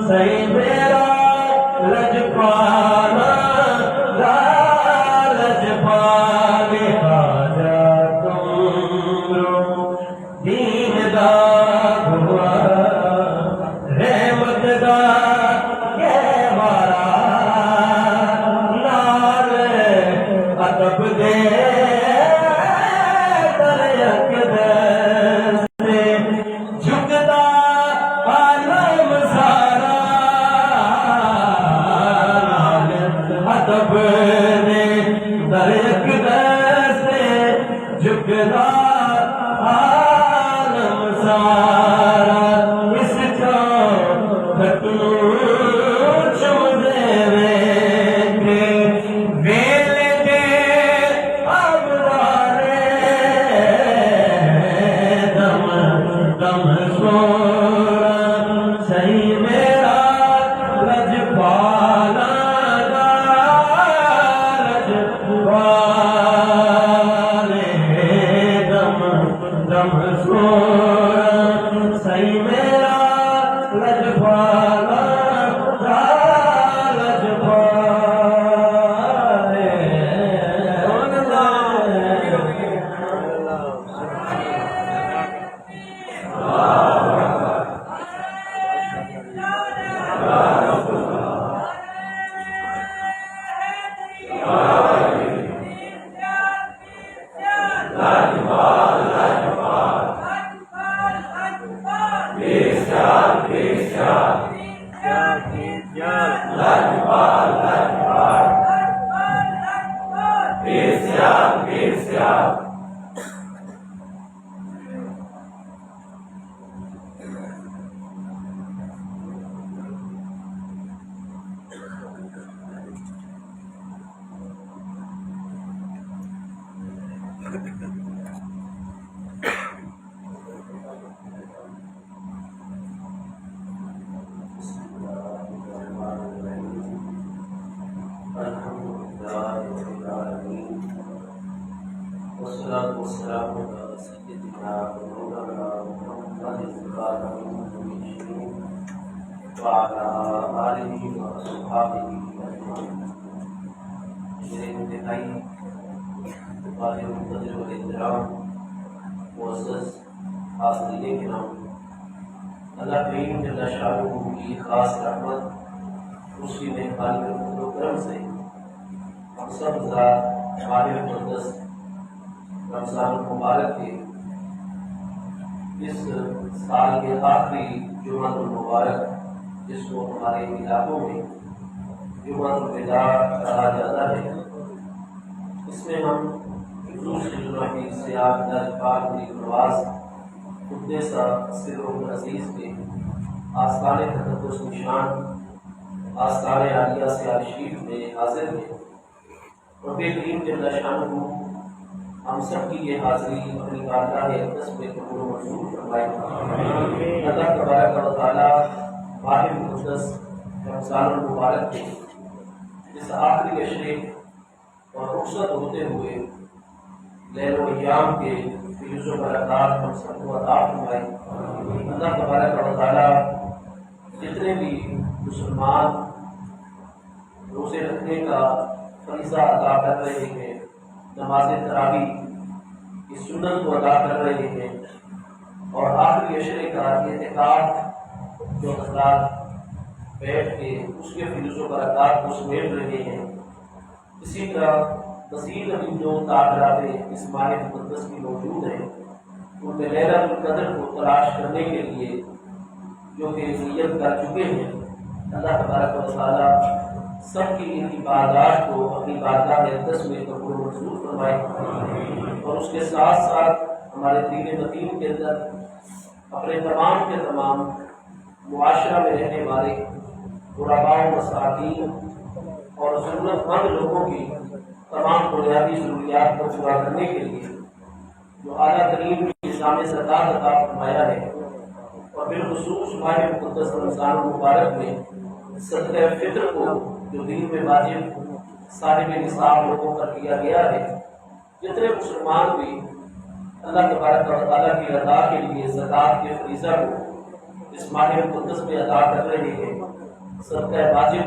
صحیح میرا لجپال والصلاة والسلام على سيدنا مولانا محمد وعلى آلہ وصحبہ اجمعین۔ میرے انتہائی قابل قدر و احترام معزز حاضرین کرام، اللہ کریم جل شانہ کی خاص رحمت اس کی مہربانی و کرم سے ہم سب ذات ماہ مقدس رمضان المبارک کے اس سال کے آخری جمعہ المبارک، جس کو ہمارے علاقوں میں جمعہ الوداع کہا جاتا ہے، اس میں ہم حضور صلی اللہ علیہ وسلم سے آپ درج پاک کی نواز قدس سرہ العزیز کے آستان تقدس نشان آستان عالیہ سے شریف میں حاضر ہیں۔ رب کریم جل شانہ ہم سب کی یہ حاضری اپنی بارگاہ اقدس میں قبول و منظور فرمائے۔ اللہ تبارک و تعالی ماہ مقدس رمضان المبارک کے اس آخری عشرے اور رخصت ہوتے ہوئے لیل و ایام کے فیض و برکات ہم سب کو عطا فرمائے۔ اللہ تبارک و تعالی جتنے بھی مسلمان روزے رکھنے کا فریضہ ادا کر رہے ہیں، نماز تراویح کی سنت کو ادا کر رہے ہیں، اور آخری عشرے کا اعتکاف جو حضرات بیٹھ کے اس کے فیض و برکات کو سمیٹ رہے ہیں، اسی طرح مزید ابھی جو تاثرات اس ماہ مقدس کی موجود ہیں، ان میں لیلۃ القدر کو تلاش کرنے کے لیے جو کہ نیت کر چکے ہیں، اللہ تبارک و تعالیٰ سب کی ان عبادات کو اپنی بارگاہ اقدس میں قبول و منظور فرمائے، اور اس کے ساتھ ساتھ ہمارے دین متین کے اندر اپنے تمام کے تمام معاشرہ میں رہنے والے غرباء و مساکین اور ضرورت مند لوگوں کی تمام بنیادی ضروریات کو پورا کرنے کے لیے جو اعلیٰ ترین نظام زکوٰۃ عطا فرمایا ہے، اور بالخصوص ماہ مقدس رمضان المبارک میں صدقہ فطر کو جو دین میں واجب صاحب نصاب لوگوں پر کیا گیا ہے، جتنے مسلمان بھی اللہ تبارک و تعالیٰ کی رضا کے لیے زکوٰۃ کے فریضہ کو اس ماہ مقدس میں ادا کر رہے ہیں، صدقہ واجب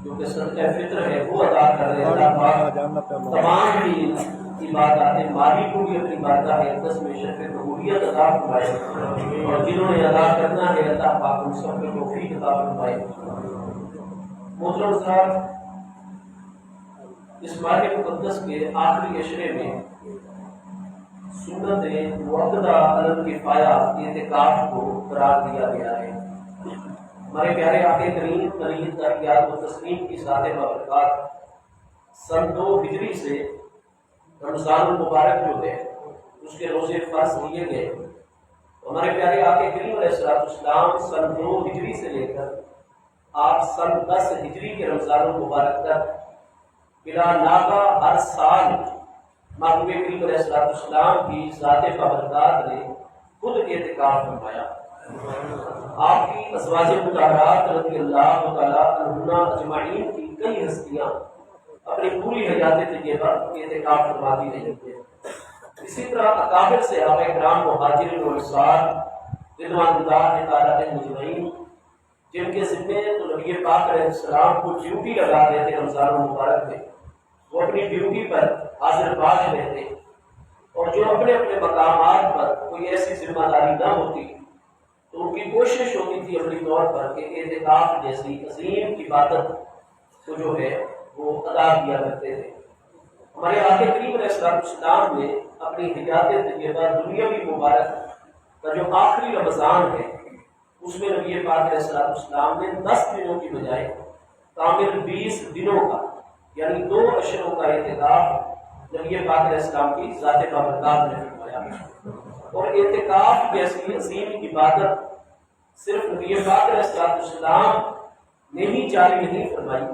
جو کہ صدقہ فطر ہے وہ ادا کر رہے ہیں، تمام بھی عبادات مالی کو بھی اپنی بارگاہ اقدس میں شرف قبولیت عطا فرمائے، اور جنہوں نے ادا کرنا ہے اللہ پاک ان سب کو توفیق عطا فرمائے۔ محترم صاحب، اس ماہ مقدس کے آخری عشرے میں سنت مؤکدہ علی الکفایہ اعتکاف کو قرار دیا گیا ہے۔ ہمارے پیارے آقا کریم ترین تربیات و تسلیم کی ذات بابرکات سن 2 ہجری سے رمضان المبارک جو ہے اس کے روزے فرض کیے گئے۔ ہمارے پیارے آقا کریم علیہ السلام سن 2 ہجری سے لے کر آپ سن 10 ہجری کے رمضان المبارک تک بلا ناغہ ہر سال محبوب کریم علیہ السلام کی ذات بابرکات نے خود اعتکاف فرمایا۔ آپ کی ازواج مطہرات رضی اللہ تعالیٰ عنہن اجمعین کی کئی ہستیاں اپنی پوری حیات طیبہ اعتکاف فرماتی رہی ہیں۔ اسی طرح اکابر صحابہ کرام مہاجرین و انصار رضوان اللہ تعالیٰ علیہم اجمعین، جن کے ذمے تو نبی پاک علیہ السلام کو ڈیوٹی لگا دیتے رمضان المبارک میں، وہ اپنی ڈیوٹی پر حاضر باش رہتے، اور جو اپنے اپنے مقامات پر کوئی ایسی ذمہ داری نہ ہوتی تو ان کی کوشش ہوتی تھی اپنی طور پر کہ اعتکاف جیسی عظیم عبادت کو جو ہے وہ ادا کیا کرتے تھے۔ ہمارے آقا کریم علیہ السلام نے اپنی حیات طیبہ دنیاوی مبارک کا جو آخری رمضان ہے، اس میں نبی پاک علیہ السلام نے 10 دنوں کی بجائے کامل 20 دنوں کا یعنی 2 اشروں کا اعتکاف نبی پاک علیہ السلام کی ذات بابرکات نے فرمایا۔ اور اعتکاف جیسی عظیم عبادت صرف نبی پاک علیہ السلام نے ہی جاری نہیں فرمائی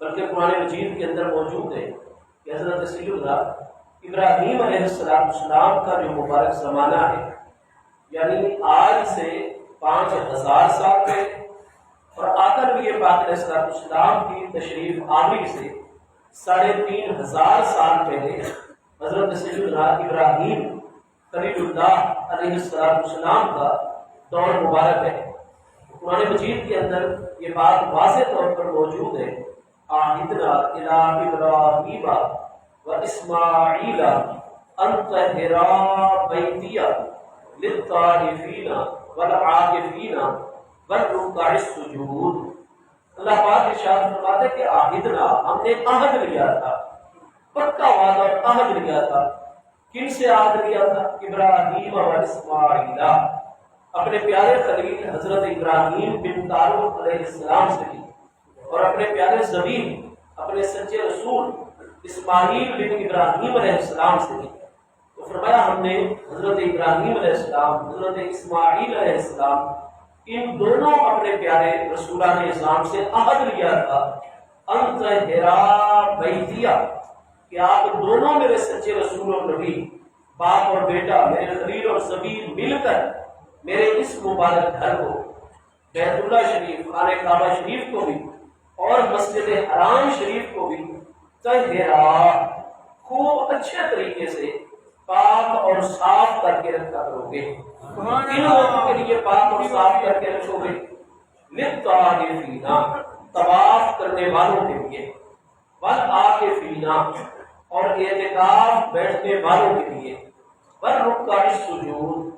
بلکہ قرآن مجید کے اندر موجود ہے کہ حضرت سیدنا ابراہیم علیہ السلام کا جو مبارک زمانہ ہے یعنی آج سے 5000 سال پہلے اور آقا نبی پاک علیہ السلام کی تشریف آوری سے 3500 سال پہلے حضرت سیدنا ابراہیم خلیل اللہ علیہ السلام کا دور مبارک ہے۔ قرآن مجید کے اندر یہ بات واضح طور پر موجود ہے، آہدنا الی ابراہیم و اسماعیل ان طہرا بیتی للطائفین والعاکفین والرکع السجود۔ اللہ پاک ارشاد فرماتے کہ آہدنا، ہم نے عہد لیا تھا، پکا وعدہ اور عہد لیا تھا۔ کن سے عہد لیا تھا؟ ابراہیم و اسماعیل، اپنے پیارے خلیل حضرت ابراہیم بن تعارف علیہ السلام سے بھی، اور اپنے پیارے زبین اپنے سچے رسول اسماعیل بن ابراہیم علیہ السلام سے بھی۔ تو فرمایا ہم نے حضرت ابراہیم علیہ السلام، حضرت اسماعیل علیہ السلام، ان دونوں اپنے پیارے رسولان اسلام سے عہد لیا تھا، ان طہرا بیتیہ، کہ آپ دونوں میرے سچے رسول اور نبی، باپ اور بیٹا، میرے خلیل اور زبین مل کر میرے اس مبارک گھر کو، بیت اللہ شریف، خانہ کعبہ شریف کو بھی اور مسجد حرام شریف کو بھی طہرا، خوب اچھے طریقے سے پاک اور صاف کر کے رکھا کرو گے۔ ان لوگوں کے لیے پاک اور صاف کر کے رکھو گے، للطائفین، طواف کرنے والوں کے لیے، والعاکفین، اور اعتکاف بیٹھنے والوں کے لیے، والرکع السجود،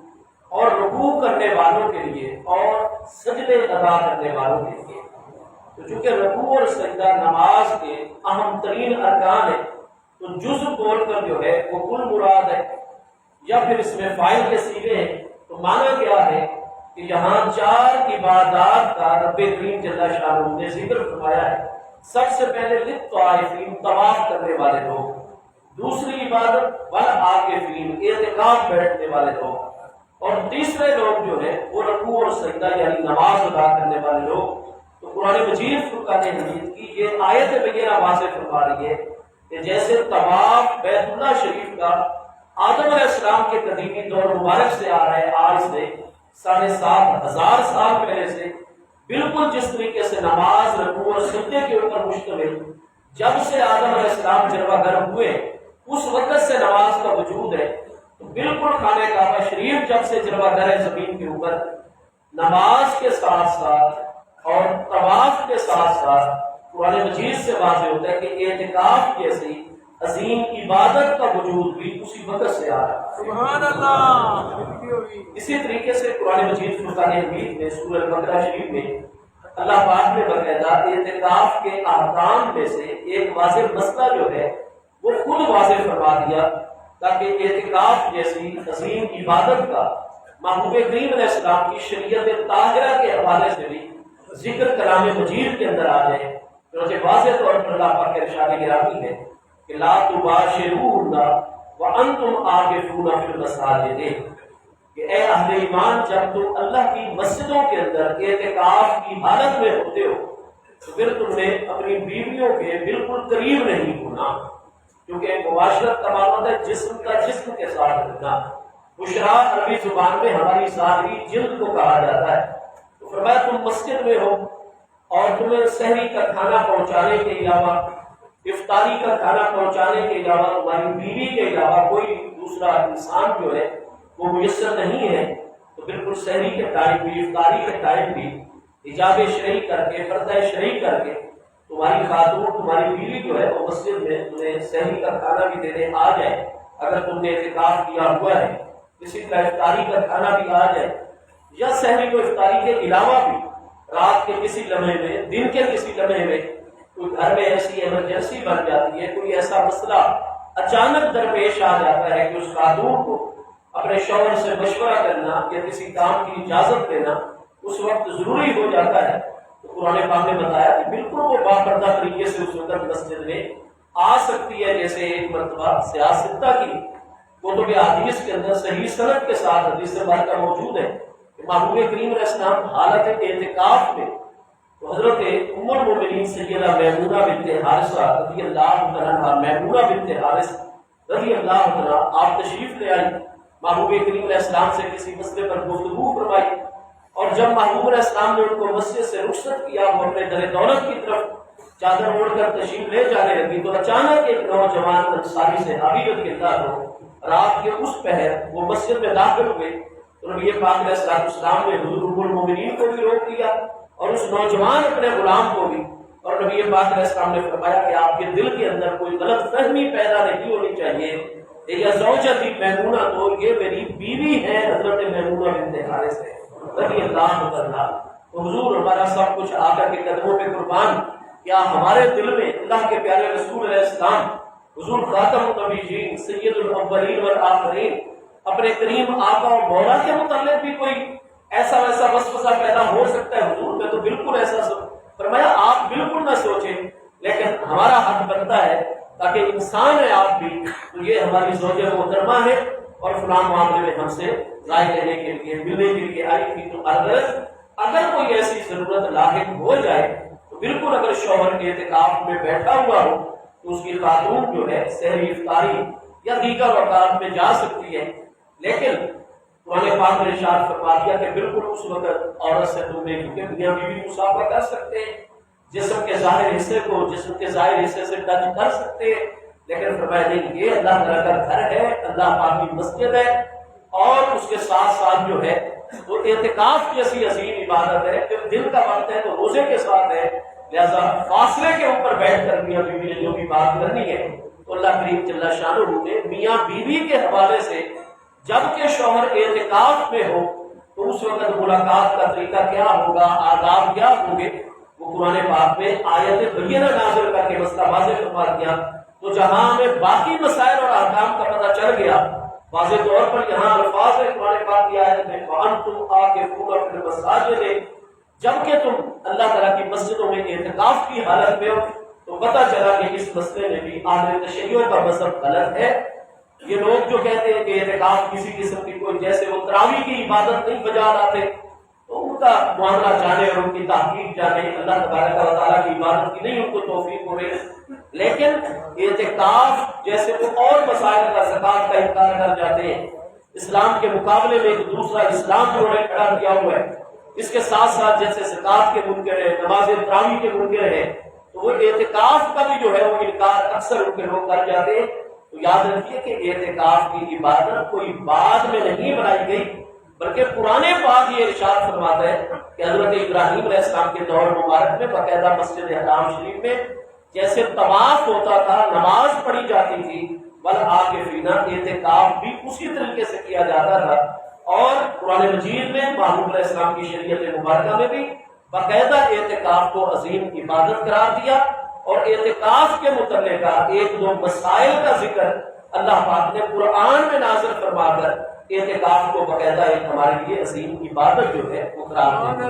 اور رکوع کرنے والوں کے لیے اور سجدے ادا کرنے والوں کے لیے۔ تو چونکہ رکوع اور سجدہ نماز کے اہم ترین ارکان ہیں تو جز بول کر جو ہے وہ کل مراد ہے، یا پھر اس میں فاعل کے صیغے ہیں تو معنی کیا ہے کہ یہاں 4 عبادات کا رب کریم جل شانہ نے ذکر فرمایا ہے۔ سب سے پہلے للطائفین، طواف کرنے والے لوگ، دوسری عبادت والعاکفین، اعتکاف بیٹھنے والے لوگ، اور تیسرے لوگ جو ہے وہ رکوع اور سجدہ یعنی نماز ادا کرنے والے لوگ۔ تو قرآن مجید فرقان حمید کی یہ آیت بغیرہ واضح فرما رہی ہے کہ جیسے طواف بیت اللہ شریف کا آدم علیہ السلام کے قدیمی دور مبارک سے آ رہا ہے، آج سے 7500 سال پہلے سے، بالکل جس طریقے سے نماز رکوع اور سجدے کے اوپر مشتمل جب سے آدم علیہ السلام جلوہ گر ہوئے اس وقت سے نماز کا وجود ہے، تو بالکل خانہ کعبہ شریف جب سے جلوہ گر ہے زمین کے اوپر، نماز کے ساتھ ساتھ اور طواف کے ساتھ ساتھ قرآن مجید سے واضح ہوتا ہے کہ اعتکاف جیسی عظیم عبادت کا وجود بھی اسی وقت سے آ رہا ہے۔ سبحان اللہ۔ اسی طریقے سے قرآن مجید فرقان حمید میں سورہ بقرہ شریف میں اللہ پاک نے باقاعدہ اعتکاف کے احکام میں سے ایک واضح مسئلہ جو ہے وہ خود واضح فرما دیا تاکہ اعتکاف جیسی عظیم عبادت کا محبوب کریم علیہ السلام کی شریعت طاہرہ کے حوالے سے بھی ذکر کلام مجید کے اندر آ جائے۔ چنانچہ واضح طور پر اللہ پاک کا ارشاد گرامی ہے کہ لا تباشروہن وانتم عاکفون فی المساجد، کہ اے اہل ایمان جب تم اللہ کی مسجدوں کے اندر اعتکاف کی حالت میں ہوتے ہو تو پھر تم نے اپنی بیویوں کے بالکل قریب نہیں ہونا، کیونکہ مباشرت کا معنی ہے جسم کا جسم کے ساتھ رکھنا۔ بشرا عربی زبان میں ہماری ظاہری جلد کو کہا جاتا ہے۔ تو فرمایا تم مسجد میں ہو اور تمہیں سحری کا کھانا پہنچانے کے علاوہ، افطاری کا کھانا پہنچانے کے علاوہ تمہاری بیوی کے علاوہ کوئی دوسرا انسان جو ہے وہ میسر نہیں ہے، تو بالکل سحری کے ٹائم بھی، افطاری کے ٹائم بھی حجاب شرعی کر کے، پردہ شرعی کر کے تمہاری خاتون، تمہاری بیوی جو ہے وہ مسجد میں تمہیں سحری کا کھانا بھی دینے آ جائے اگر تم نے اعتکاف کیا ہوا ہے، اسی طرح افطاری کا کھانا بھی آ جائے، یا سحری کو افطاری کے علاوہ بھی رات کے کسی لمحے میں، دن کے کسی لمحے میں کوئی گھر میں ایسی ایمرجنسی بن جاتی ہے، کوئی ایسا مسئلہ اچانک درپیش آ جاتا ہے کہ اس خاتون کو اپنے شوہر سے مشورہ کرنا یا کسی کام کی اجازت دینا اس وقت ضروری ہو جاتا ہے، تو قرآن پاک نے بتایا کہ بالکل وہ کردہ طریقے سے اس وقت مسجد میں آ سکتی ہے، جیسے ایک مرتبہ سیاستہ کی کتب حدیث کے اندر صحیح سند کے ساتھ حدیث مبارکہ موجود ہے کہ محبوب کریم علیہ السلام حالت اعتکاف میں تو حضرت ام المؤمنین سیدہ میمونہ بنت حارثہ رضی اللہ تعالیٰ عنہا، میمونہ بنت حارث رضی اللہ تعالیٰ، آپ تشریف لے آئی، محبوب کریم علیہ السلام سے کسی مسئلے پر گفتگو فرمائی، اور جب محبوب علیہ السلام نے ان کو مسجد سے رخصت کیا، وہ اپنے در دولت کی طرف چادر اوڑھ کر تشریف لے جانے لگی، تو اچانک ایک نوجوان انصاری صحابی رضی اللہ عنہ رات کے اس پہر وہ مسجد میں داخل ہوئے، تو نبی پاک علیہ السلام نے حضور ام المؤمنین کو بھی روک دیا اور اس نوجوان اپنے غلام کو بھی، اور نبی پاک علیہ السلام نے فرمایا کہ آپ کے دل کے اندر کوئی غلط فہمی پیدا نہیں ہونی چاہیے، یہ زوجتی میمونہ، تو یہ میری بیوی ہے حضرت میمونہ بنت حارث رضی اللہ عنہا۔ تو حضور ہمارا سب کچھ آقا کے قدموں پہ قربان، کیا ہمارے دل میں اللہ کے پیارے رسول علیہ السلام حضور خاتم النبیین سید الاولین والآخرین اپنے کریم آقا اور مولا کے متعلق بھی کوئی ایسا ویسا وسوسہ پیدا ہو سکتا ہے؟ حضور میں تو بالکل ایسا فرمایا آپ بالکل نہ سوچیں، لیکن ہمارا حق بنتا ہے تاکہ انسان ہے آپ بھی، تو یہ ہماری زوجہ محترمہ ہے اور فلاں معاملے میں ہم سے رائے لینے کے لیے ملنے کے لیے آئی تھی، تو اگر کوئی ایسی ضرورت لاحق ہو جائے تو بالکل اگر شوہر کے اعتکاف میں بیٹھا ہوا ہو تو اس کی خاتون جو ہے سحری افطاری یا دیگر اوقات میں جا سکتی ہے، لیکن قرآن پاک نے ارشاد فرما دیا کہ بالکل اس وقت عورت سے تم نے، کیونکہ میاں بیوی مسافہ کر سکتے ہیں، جسم کے ظاہر حصے کو جسم کے ظاہر حصے سے ٹچ کر سکتے ہیں، لیکن فرمایا نہیں، یہ اللہ تعالیٰ کا گھر ہے، اللہ پاک کی مسجد ہے، اور اس کے ساتھ ساتھ جو ہے وہ اعتکاف جیسی عظیم عبادت ہے، جب دن کا وقت ہے تو روزے کے ساتھ ہے، لہذا فاصلے کے اوپر بیٹھ کر میاں بیوی نے جو بھی بات کرنی ہے تو اللہ کریم جل شانہ نے میاں بیوی کے حوالے سے، جبکہ شوہر اعتکاف میں ہو تو اس وقت ملاقات کا طریقہ کیا ہوگا، آداب کیا ہوں گے، وہ قرآن پاک میں آیت بینہ نازل کر کے مسئلہ واضح فرما دیا۔ تو جہاں ہمیں باقی مسائل اور احکام کا پتہ چل گیا، واضح طور پر یہاں الفاظ ہے قرآن پاک کی آیت میں وَأَنْتُمْ عَاكِفُونَ فِي الْمَسَاجِدِ، جبکہ تم اللہ تعالیٰ کی مسجدوں میں اعتکاف کی حالت میں ہو، تو پتہ چلا کہ اس مسئلے میں بھی اہل تشیع کا مذہب غلط ہے۔ یہ لوگ جو کہتے ہیں کہ اعتکاف کسی قسم کی کوئی، جیسے وہ تراویح کی عبادت نہیں بجا لاتے، تو ان کا معاملہ جانے اور ان کی تحقیق جانے، اللہ تبارک و تعالیٰ کی عبادت کی نہیں ان کو توفیق ہو رہی، لیکن اعتکاف جیسے وہ اور مسائل کا، زکوٰۃ کا انکار کر جاتے ہیں، اسلام کے مقابلے میں ایک دوسرا اسلام جو انہوں نے کھڑا کیا ہوا ہے، اس کے ساتھ ساتھ جیسے زکوٰۃ کے منکر ہے، نماز تراویح کے منکر ہے، تو وہ اعتکاف کا بھی جو ہے وہ انکار اکثر ان کے لوگ کر جاتے ہیں۔ تو یاد رکھیے کہ اعتکاف کی عبادت کوئی بعد میں نہیں بنائی گئی، بلکہ قرآن پاک یہ ارشاد فرماتا ہے کہ حضرت ابراہیم علیہ السلام کے دور مبارک میں باقاعدہ مسجد حرام شریف میں جیسے طواف ہوتا تھا، نماز پڑھی جاتی تھی، والعاکفین، اعتکاف بھی اسی طریقے سے کیا جاتا تھا، اور قرآن مجید میں محمود علیہ السلام کی شریعت مبارکہ میں بھی باقاعدہ اعتکاف کو عظیم عبادت قرار دیا، اور اعتکاف کے متعلق ایک دو مسائل کا ذکر اللہ پاک نے قرآن میں نازل فرما کر اعتکاف کو باقاعدہ ایک ہمارے لیے عظیم عبادت جو ہے وہ قرار دیا۔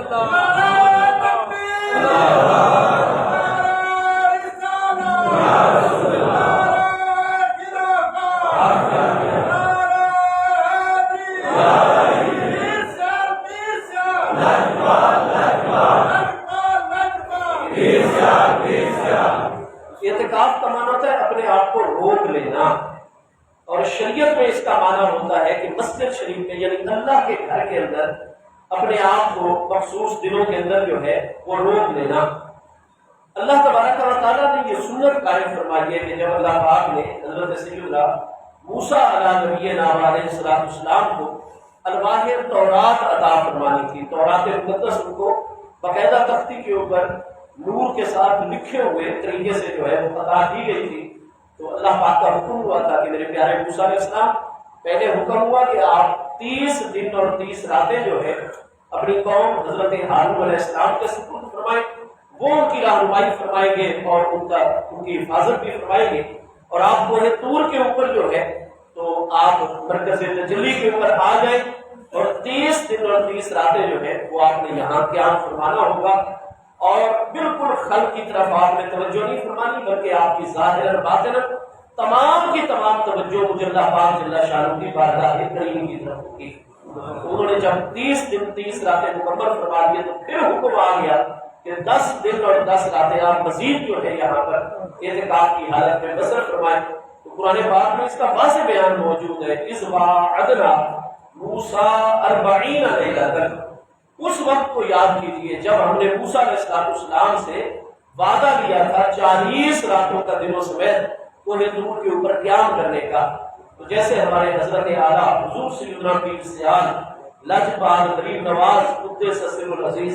اعتکاف کا معنی ہوتا ہے اپنے آپ کو روک لینا، اور شریعت میں اس کا معنی ہوتا ہے کہ مسجد شریف میں یعنی اللہ کے گھر کے اندر اپنے آپ کو مخصوص دنوں کے اندر جو ہے وہ روک لینا۔ اللہ تبارک و تعالیٰ نے یہ سنت قائم فرمائی ہے کہ جب اللہ پاک نے حضرت سیدنا موسیٰ علیہ نبینا علیہ السلام کو الواح تورات عطا فرمانی تھی، تورات مقدس ان کو باقاعدہ تختی کے اوپر نور کے ساتھ لکھے ہوئے طریقے سے جو ہے وہ عطا کی گئی تھی، تو اللہ پاک کا حکم ہوا تھا کہ میرے پیارے موسیٰ علیہ السلام، پہلے حکم ہوا کہ آپ 30 دن اور 30 راتیں جو ہے اپنی قوم حضرت ہارون علیہ السلام کے سپرد فرمائیں، وہ ان کی رہنمائی فرمائیں گے اور ان کی حفاظت بھی فرمائیں گے، اور آپ کوہ طور کے اوپر جو ہے تو آپ مرکز تجلی کے اوپر آ جائیں، اور 30 دن اور 30 راتیں جو ہے وہ آپ نے یہاں قیام فرمانا ہوگا۔ اور بالکل خلق کی طرف آپ نے توجہ نہیں فرمانی، بلکہ آپ کی ظاہر اور باطن تمام کی تمام توجہ مجھے اللہ پاک جل شانہ کی بارگاہ کریم کی طرف ہوگی۔ انہوں نے جب 30 دن 30 راتیں مکمل فرما دیے تو پھر حکم آ گیا کہ 10 دن اور 10 راتیں آپ مزید جو ہے یہاں پر اعتکاف کی حالت میں بسر فرمائیں۔ تو قرآن پاک میں اس کا واضح بیان موجود ہے، اذ وعدنا موسیٰ 40 لیلۃ، اس وقت کو یاد کیجئے جب ہم نے موسیٰ علیہ السلام سے وعدہ لیا تھا 40 راتوں کا دنوں سمیت کوہ طور کے اوپر قیام کرنے کا۔ تو جیسے ہمارے حضرت اعلیٰ حضور سیدنا پیر سیال لجپال غریب نواز قدس سر العزیز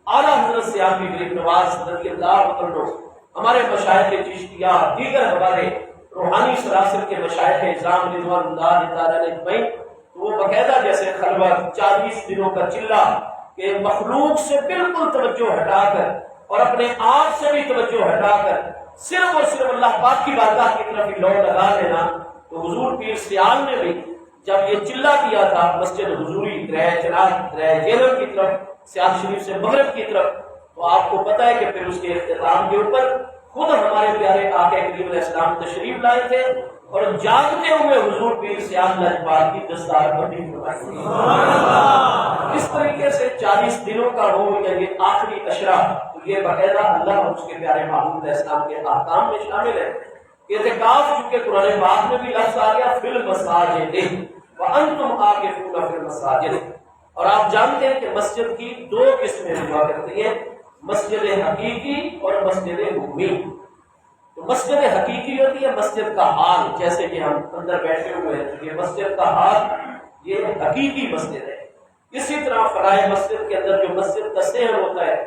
اعلیٰ حضرت سیال بھی غریب نواز رضی اللہ عنہ، ہمارے مشائخ چشتیہ، دیگر ہمارے روحانی سراسر کے مشائخ اعظام رضوان اللہ تعالیٰ نے اجمعین، تو وہ باقاعدہ جیسے خلوت 40 دنوں کا چلہ کہ مخلوق سے بالکل توجہ ہٹا کر اور اپنے آپ سے بھی توجہ ہٹا کر صرف اور صرف اللہ پاک کی بارگاہ کی طرف ہی لو لگا لینا۔ تو حضور پیر سیال نے بھی جب یہ چلہ کیا تھا مسجد حضوری درہ چنار درہ جیلم کی طرف سیال شریف سے مغرب کی طرف، تو آپ کو پتہ ہے کہ پھر اس کے اختتام کے اوپر خود ہمارے پیارے آقا کریم علیہ السلام تشریف لائے تھے اور جاگتے ہوئے حضور پیر سیال لجپال کی دستار بندی فرمائی۔ اس طریقے سے 40 دنوں کا ہو یا یہ آخری عشرہ، تو یہ باقاعدہ اللہ اور اس کے پیارے محبوب علیہ السلام کے احکام میں شامل ہے۔ اعتکاف چونکہ قرآن پاک میں بھی لفظ آ گیا فی المساجد وانتم عاکفون فی المساجد، اور آپ جانتے ہیں کہ مسجد کی 2 قسمیں ہوا کرتی ہیں، مسجد حقیقی اور مسجد حکمی۔ تو مسجد حقیقی ہوتی ہے مسجد کا حال، جیسے کہ ہم اندر بیٹھے ہوئے ہیں، یہ مسجد کا حال یہ حقیقی مسجد ہے۔ اسی طرح فرائض مسجد کے اندر جو مسجد کا صحن ہوتا ہے،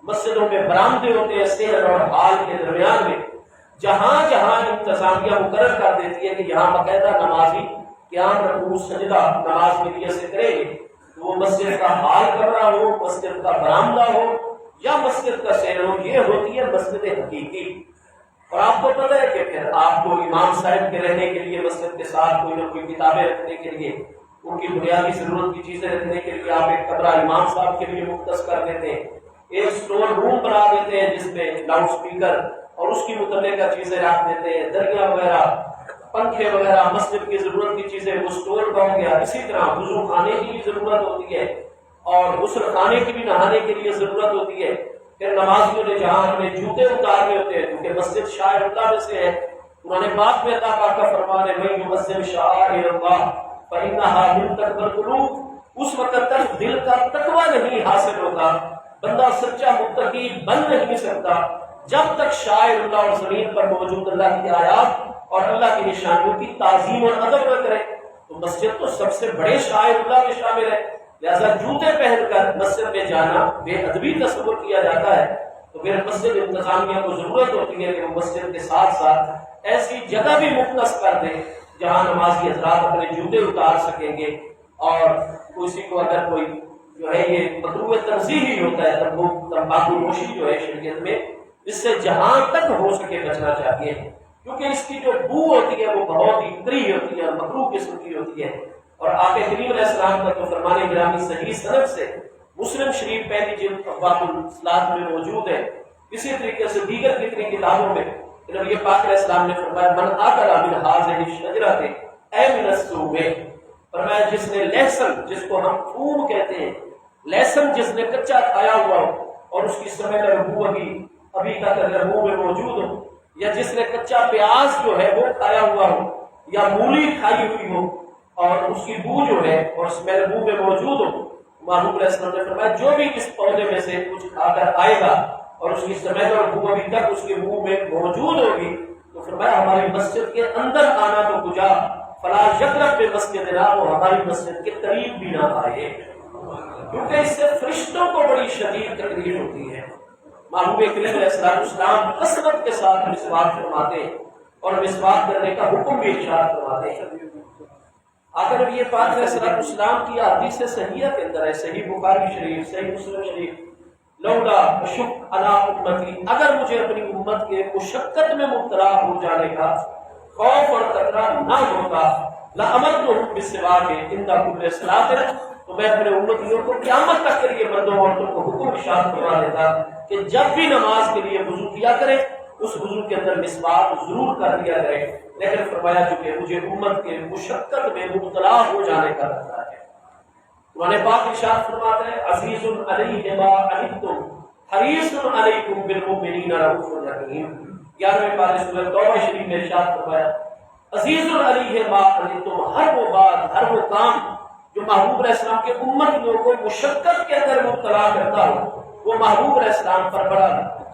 مسجدوں میں برآمدے ہوتے ہیں صحن اور حال کے درمیان میں، جہاں جہاں انتظامیہ مقرر کر دیتی ہے کہ یہاں باقاعدہ نمازی قیام رکوع سجدہ نماز کی نیت سے کرے، تو وہ مسجد کا حال کمرہ ہو، مسجد کا برآمدہ ہو یا مسجد کا صحن ہو، یہ ہوتی ہے مسجد حقیقی۔ اور آپ کو پتہ ہے کہ پھر آپ کو امام صاحب کے رہنے کے لیے مسجد کے ساتھ کوئی نہ کوئی کتابیں رکھنے کے لیے، ان کی بنیادی ضرورت کی چیزیں رکھنے کے لیے آپ ایک کمرہ امام صاحب کے لیے مختص کر دیتے ہیں، ایک اسٹور روم بنا دیتے ہیں جس میں لاؤڈ اسپیکر اور اس کی متعلقہ چیزیں رکھ دیتے ہیں، دریا وغیرہ پنکھے وغیرہ مسجد کی ضرورت کی چیزیں وہ اسٹور کا ہو گیا۔ اسی طرح وضو خانے کی بھی ضرورت ہوتی ہے اور غسل خانے کی بھی نہانے کے لیے ضرورت ہوتی ہے۔ پھر نمازیوں نے جہاں اپنے جوتے اتارنے ہوتے ہیں کیونکہ مسجد شاعر اللہ میں سے ہے، قرآن پاک میں اللہ پاک کا فرمان ہے وَمَن يُعَظِّمْ شَعَائِرَ اللَّهِ فَإِنَّهَا مِن تَقْوَى الْقُلُوبِ، اس وقت تک دل کا تقویٰ نہیں حاصل ہوگا، بندہ سچا متقی بن نہیں سکتا جب تک شاعر اللہ اور زمین پر موجود اللہ کی آیات اور اللہ کی نشانیوں کی تعظیم اور ادب نہ کرے۔ تو مسجد تو سب سے بڑے شاعر اللہ میں شامل ہے، لہذا جوتے پہن کر مسجد میں جانا بے ادبی تصور کیا جاتا ہے۔ تو پھر مسجد انتظامیہ کو ضرورت ہوتی ہے کہ وہ مسجد کے ساتھ ساتھ ایسی جگہ بھی مختص کر دیں جہاں نمازی حضرات اپنے جوتے اتار سکیں گے، اور کسی کو اگر کوئی جو ہے یہ مکروہ تنزیہی ہوتا ہے تمباکو نوشی جو ہے شریعت میں، اس سے جہاں تک ہو سکے بچنا چاہیے، کیونکہ اس کی جو بو ہوتی ہے وہ بہت ہی کری ہوتی ہے اور مکروہ قسم کی ہوتی ہے۔ اور آقا کریم علیہ السلام کا تو فرمان گرامی صحیح سند سے مسلم شریف پہلی جلد ابواب الصلاۃ میں موجود ہے، اسی طریقے سے دیگر کتنی کتابوں میں نبی پاک علیہ السلام نے فرمایا من آکل من هذه الشجرة اے من السوم، فرمایا جس نے لہسن، جس کو ہم تھوم کہتے ہیں، لہسن جس نے کچا کھایا ہوا ہو اور اس کی سمیل بو ابھی تک اگر منہ میں موجود ہو، یا جس نے کچا پیاز جو ہے وہ کھایا ہوا ہو یا مولی کھائی ہوئی ہو اور اس کی بو جو ہے اور اسمیل منہ میں موجود ہو، محبوب علیہ السلام نے فرمایا جو بھی اس پودے میں سے کچھ کھا کر آئے گا اور اس کی سمیل اور بو ابھی تک اس کے منہ میں موجود ہوگی، تو فرمایا ہماری مسجد کے اندر آنا تو کجا فلا یقرب بمسجدنا، وہ ہماری مسجد کے قریب بھی نہ آئے، کیونکہ اس سے فرشتوں کو بڑی شدید تکلیف ہوتی ہے۔ محبوب کریم علیہ السلام کثرت کے ساتھ مسواک فرماتے ہیں اور مسواک کرنے کا حکم بھی ارشاد فرماتے ہیں۔ آقا نبی پاک علیہ السلام کی حدیث صحیحہ کے اندر ہے، صحیح بخاری شریف، صحیح مسلم شریف، لولا اشق علی امتی، اگر مجھے اپنی امت کے مشقت میں مبتلا ہو جانے کا خوف اور خطرہ نہ ہوتا لامرتہم بالسواک عند کل صلاۃ، تو میں اپنے امتیوں کو قیامت تک کے لیے مردوں عورتوں کو حکم ارشاد فرما دیتا کہ جب بھی نماز کے لیے وضو کیا کرے اس وضو کے اندر مسواک ضرور کر لیا کرے، لیکن فرمایا چونکہ مجھے امت کے مشقت میں مبتلا ہو جانے کا خطرہ ہے۔ قرآن پاک ارشاد فرماتا ہے عزیز علیہ ما عنتم حریص علیکم بالمؤمنین رؤوف رحیم۔ 11ویں پارے سورہ توبہ شریف میں ارشاد فرمایا عزیز علیہ ما عنتم، ہر وہ بات ہر وہ کام جو محبوب علیہ السلام کے امتیوں کو مشقت کے اندر مبتلا کرتا ہو وہ محبوب علیہ السلام پر بڑا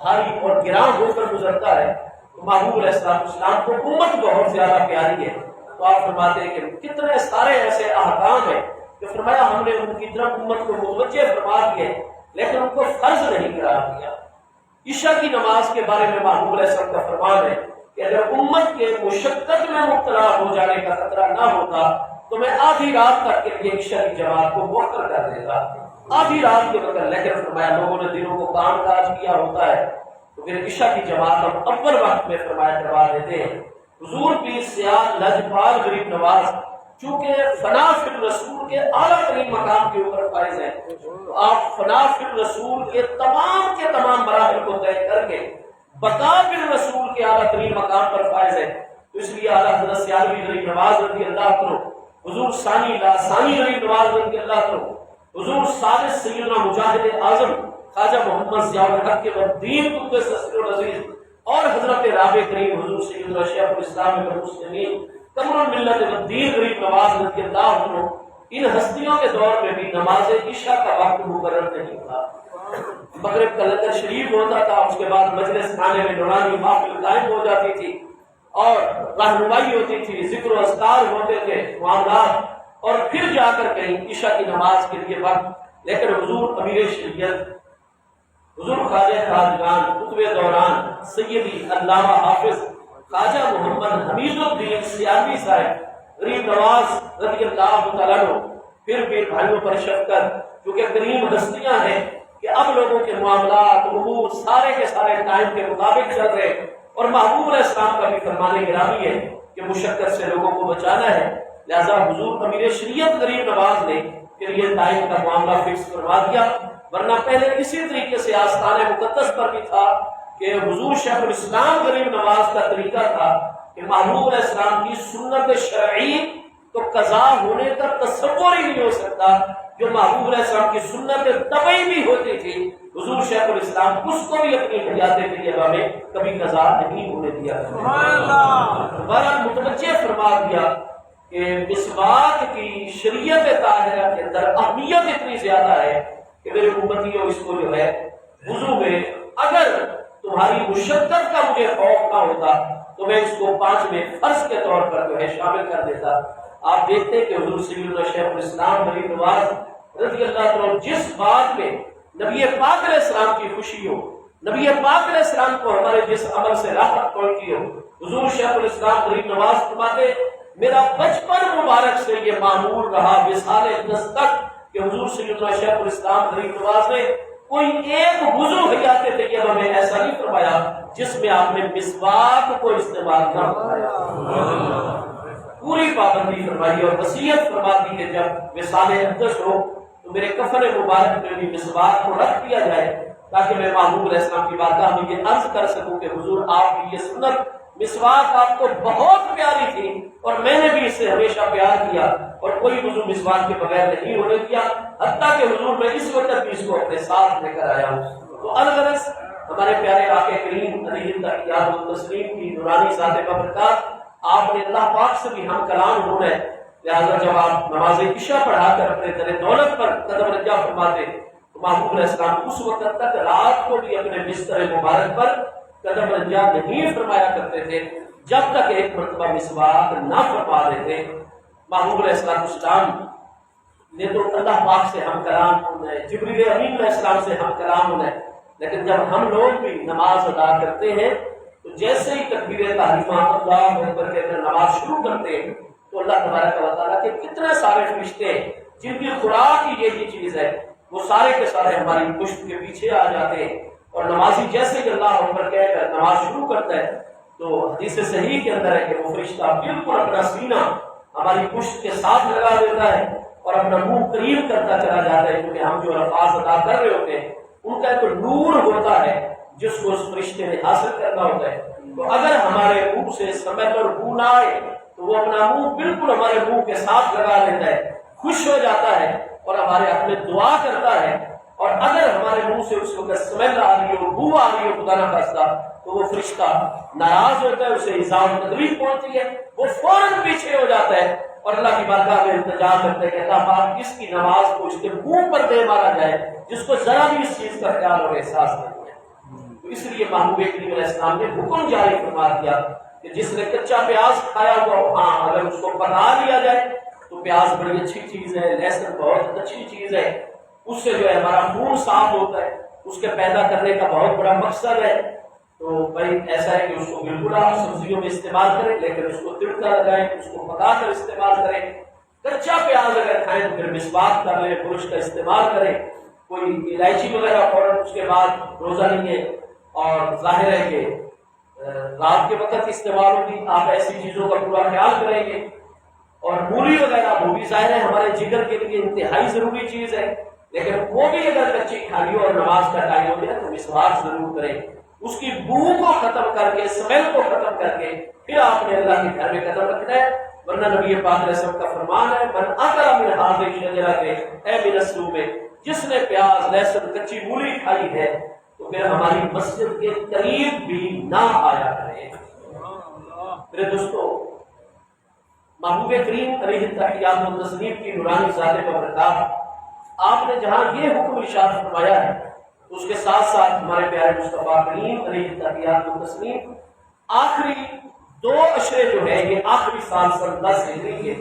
بھاری اور گراں ہو کر گزرتا ہے۔ تو محبوب علیہ السلام کو امت بہت زیادہ پیاری ہے، تو آپ فرماتے ہیں کہ کتنے سارے ایسے احکام ہیں کہ فرمایا ہم نے ان کی طرف امت کو متوجہ فرما دیے لیکن ان کو فرض نہیں قرار دیا۔ عشاء کی نماز کے بارے میں محبوب علیہ السلام کا فرمان ہے کہ اگر امت کے مشقت میں مبتلا ہو جانے کا خطرہ نہ ہوتا تو میں آدھی رات تک کے لیے عشاء کی جماعت کو مؤخر کر دیتا، آدھی رات کے وقت، لیکن فرمایا لوگوں نے دنوں کو کام کاج کیا ہوتا ہے تو پھر عشاء کی جماعت ہم اول وقت میں فرمایا کروا دیتے ہیں۔ حضور کی سیاہ لجپال غریب نواز چونکہ فنا فی الرسول کے اعلیٰ ترین مقام کے اوپر فائز ہیں، تو آپ فنا فی الرسول کے تمام مراحل کو طے کر کے بقا فی الرسول کے اعلیٰ ترین مقام پر فائز ہیں۔ تو اس لیے اعلیٰ حضرت سیالوی غریب نواز رضی اللہ عنہ، حضور ثانی غریب نواز رضی اللہ عنہ، حضور ثالث سیدنا مجاہد اعظم خواجہ محمد ضیاء الحق کے الدین قدس سرور العزیز اور حضرت رابع کریم حضور سیدنا شیخ الاسلام ابن المسلمین قمر الملت الدین غریب نواز رضی اللہ عنہ، ان ہستیوں کے دور میں بھی نماز عشاء کا وقت مقرر نہیں تھا۔ مغرب کا لنگر شریف ہوتا تھا، اس کے بعد مجلس خانے میں نورانی محفل قائم ہو جاتی تھی اور رہنمائی ہوتی تھی، ذکر و اذکار ہوتے تھے، معاملات، اور پھر جا کر کہیں عشاء کی نماز کے لیے وقت۔ لیکن حضور امیر شریعت، حضور خواجہ خواجگان قطب دوران سیدی علامہ حافظ خواجہ محمد حمید الدین سیالوی صاحب غریب نواز رضی اللہ تعالیٰ عنہ، پھر بھی بھائیوں پر شفقت، کیونکہ کریم ہستیاں ہیں کہ اب لوگوں کے معاملات امور سارے کے سارے ٹائم کے مطابق چل رہے، اور محبوب علیہ السلام کا بھی فرمان گرامی ہے کہ مشقت سے لوگوں کو بچانا ہے، لہذا حضور امیر شریعت غریب نواز نے پھر یہ ٹائم کا معاملہ فکس کروا دیا، ورنہ پہلے اسی طریقے سے آستان مقدس پر بھی تھا کہ حضور شیخ الاسلام غریب نواز کا طریقہ تھا کہ محبوب علیہ السلام کی سنت شرعی تو قضا ہونے کا تصور ہی نہیں ہو سکتا، جو محبوب علیہ السلام کی سنت طبعی بھی ہوتی تھی حضور شیخ الاسلام اس کو بھی اپنی حیات طیبہ میں کبھی قضا نہیں ہونے دیا۔ دوبارہ متوجہ فرما دیا کہ مسواک کی شریعت طاہرہ کے اندر اہمیت اتنی زیادہ ہے کہ میرے امتیوں اس کو جو ہے وضو میں اگر تمہاری مشقت کا مجھے خوف نہ ہوتا تو میں اس کو 5ویں فرض کے طور پر جو ہے شامل کر دیتا۔ آپ دیکھتے ہیں کہ حضور سیدنا شیخ الاسلام غریب نواز رضی اللہ عنہ جس بات میں نبی پاک علیہ السلام کی خوشی ہو، نبی پاک علیہ السلام کو ہمارے جس عمل سے راحت پہنچی ہو، حضور شیخ الاسلام غریب نواز فرماتے میرا بچپن مبارک سے یہ معمول رہا وصال نس تک کہ حضور سیدنا شیخ الاسلام غریب نواز نے کوئی ایک وضو حیات طیبہ میں ایسا نہیں فرمایا جس میں آپ نے مسواک کو استعمال نہ فرمایا، پوری پابندی فرمائی اور وصیت فرما دی کہ جب وصال اقدس ہو تو میرے کفن مبارک میں بھی مسواک کو رکھ دیا جائے تاکہ میں محبوب علیہ السلام کی بارگاہ میں یہ عرض کر سکوں کہ حضور آپ کی یہ سنت مسواک آپ کو بہت پیاری تھی اور میں نے بھی اس سے ہمیشہ پیار کیا اور کوئی وضو مسواک کے بغیر نہیں ہونے دیا، حتیٰ کہ حضور میں اس وقت بھی اس کو اپنے ساتھ لے کر آیا ہوں۔ تو الغرض ہمارے پیارے آقا کریم علیہ التحیات والتسلیم کی نورانی ذات بابرکات، آپ نے اللہ پاک سے بھی ہم کلام ہونا ہے، لہٰذا جب آپ نماز عشاء پڑھا کر اپنے در دولت پر قدم رجع فرماتے تو محبوب علیہ السلام اس وقت تک رات کو بھی اپنے بستر مبارک پر قدم رجع نہیں فرمایا کرتے تھے جب تک ایک مرتبہ مسواک نہ فرما دیتے۔ محبوب علیہ السلام نے تو اللہ پاک سے ہم کلام ہونا ہے، جبریل امین علیہ السلام سے ہم کلام ہونا ہے، لیکن جب ہم لوگ بھی نماز ادا کرتے ہیں تو جیسے ہی تکبیر تحریمہ اللہ اکبر کے اندر نماز شروع کرتے ہیں تو اللہ تبارک و تعالیٰ کے کتنے سارے فرشتے ہیں جن کی خوراک ہی یہی چیز ہے، وہ سارے کے سارے ہماری پشت کے پیچھے آ جاتے ہیں، اور نمازی جیسے کہ اللہ اکبر کہہ کر نماز شروع کرتا ہے تو حدیث صحیح کے اندر ہے کہ وہ فرشتہ بالکل اپنا سینہ ہماری پشت کے ساتھ لگا دیتا ہے اور اپنا منہ قریب کرتا چلا جاتا ہے، کیونکہ ہم جو الفاظ ادا کر رہے ہوتے ہیں ان کا ایک نور ہوتا ہے جس کو اس فرشتے نے حاصل کرنا ہوتا ہے. تو اگر ہمارے منہ سے سمیت اور بو نہ آئے تو وہ اپنا منہ بالکل ہمارے منہ کے ساتھ لگا لیتا ہے، خوش ہو جاتا ہے اور ہمارے حق میں دعا کرتا ہے. اور اگر ہمارے منہ سے اس وقت سمیل آ رہی ہو، بو آ رہی ہو خدا نہ خواستہ، تو وہ فرشتہ ناراض ہوتا ہے، اسے ایذا و تکلیف پہنچتی ہے، وہ فوراً پیچھے ہو جاتا ہے اور اللہ کی بارگاہ میں التجا کرتے ہیں کہ اللہ پاک اس کی نماز کو اس کے منہ پر دے مارا جائے جس کو ذرا بھی اس چیز کا خیال اور احساس نہیں ہے. تو اس لیے محبوب کریم علیہ السلام نے حکم جاری فرما دیا کہ جس نے کچا پیاز کھایا ہوا، ہاں اگر اس کو پکا لیا جائے تو پیاز بڑی اچھی چیز ہے، لہسن بہت اچھی چیز ہے، اس سے جو ہے ہمارا خون صاف ہوتا ہے، اس کے پیدا کرنے کا بہت بڑا مقصد ہے. تو بھائی ایسا ہے کہ اس کو بالکل آپ سبزیوں میں استعمال کریں، لیکن اس کو تڑکا لگائیں، اس کو پکا کر استعمال کریں. کچا پیاز اگر کھائیں تو پھر مسواک کر لیں، برش کا استعمال کریں. کوئی الائچی وغیرہ فوراً اس کے بعد روزہ لیے، اور ظاہر ہے کہ رات کے وقت استعمال ہوگی، آپ ایسی چیزوں کا پورا خیال کریں گے. اور مولی وغیرہ وہ بھی ظاہر ہے ہمارے جگر کے لیے انتہائی ضروری چیز ہے، لیکن وہ بھی اگر کچی کھانی ہو اور نماز کا ٹائم ہو جائے تو مسواک ضرور کریں. اس کی بو کو ختم کر کے، اسمیل کو ختم کر کے پھر آپ نے اللہ کے گھر میں قدم رکھنا ہے. ورنہ نبی پاک علیہ السلام کا فرمان ہے، من اکل من هذه الشجرة اے من السوم، جس نے پیاز، لہسن، کچی مولی کھائی ہے تو پھر ہماری مسجد کے قریب بھی نہ آیا کرے. میرے دوستو، محبوب کریم علیہ التحیات و تسلیم کی نورانی ذات بابرکات، آپ نے جہاں یہ حکم ارشاد فرمایا ہے اس کے ساتھ ساتھ ہمارے پیارے مصطفیٰ کریم علیہ التحیات و تسلیم آخری 2 عشرے جو ہے یہ آخری سال سن 10 ہجری کے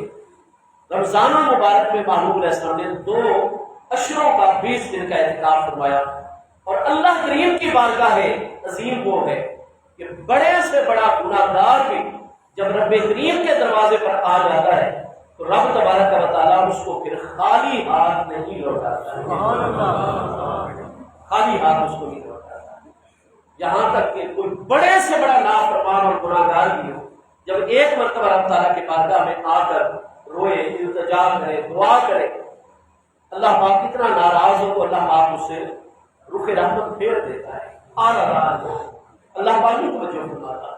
رمضان المبارک میں محبوب علیہ السلام نے 2 عشروں کا 20 دن کا اعتکاف فرمایا. اور اللہ کریم کی بارگاہ عظیم وہ ہے کہ بڑے سے بڑا گناہ گار بھی جب رب کریم کے دروازے پر آ جاتا ہے تو رب تبارک و تعالیٰ اس کو پھر خالی ہاتھ نہیں لوٹاتا ہے. خالی ہاتھ اس کو نہیں لوٹاتا. یہاں تک کہ کوئی بڑے سے بڑا نافرمان اور گناہ گار بھی ہو، جب ایک مرتبہ رب تعالیٰ کی بارگاہ میں آ کر روئے، التجا کرے، دعا کرے، اللہ پاک اتنا ناراض ہو تو اللہ پاک اس سے رخ رحمت پھیر دیتا ہے. ناراض ہو اللہ پاک نہیں توجہ فرماتا،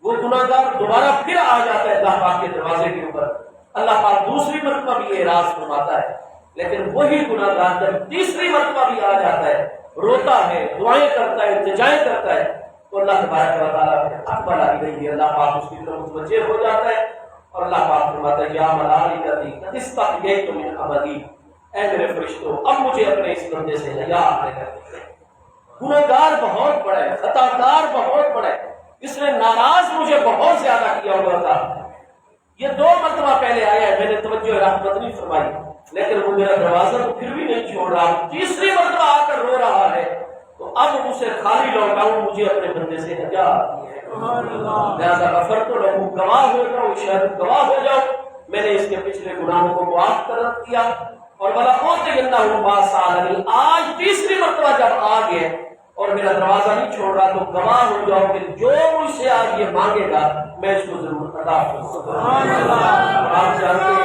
وہ گناہ گار دوبارہ پھر آ جاتا ہے اللہ پاک کے دروازے کے اوپر. اللہ پاک دوسری مرتبہ بھی اعراض فرماتا ہے، لیکن وہی گناہ گار جب تیسری مرتبہ بھی آ جاتا ہے، روتا ہے، دعائیں کرتا ہے، التجائیں کرتا ہے، تو اللہ تبارک و تعالیٰ اکبر آ گئی ہے، اللہ پاک اس کی طرف متوجہ ہو جاتا ہے اور اللہ پاک فرماتا ہے یا ملائکتی قد استحییت من عبدی، اے میرے فرشتوں اب مجھے اپنے اس بندے سے حیا آنے کر دیں. گناہ گار بہت بڑا ہے، خطا کار بہت بڑا ہے، اس نے ناراض مجھے بہت زیادہ کیا ہوا تھا. یہ 2 مرتبہ پہلے آیا ہے، میں نے توجہ رحمت نہیں فرمائی، لیکن وہ میرا دروازہ تو پھر بھی نہیں چھوڑ رہا. تیسری مرتبہ آ کر رو رہا ہے تو اب اسے خالی لوٹاؤں، مجھے اپنے بندے سے حیا آتی ہے. لہٰذا غفرت لہو، گواہ ہو جاؤ، شاہد گواہ ہو جاؤ، میں نے اس کے پچھلے گناہوں کو معاف کر دیا. اور بلا اوتینہ باسالنی، آج تیسری مرتبہ جب آ گئے اور میرا دروازہ نہیں چھوڑ رہا تو گواہ ہو جاؤ کہ جو مجھ سے آج یہ مانگے گا میں اس کو ضرور ادا کروں گا. آپ جانتے ہیں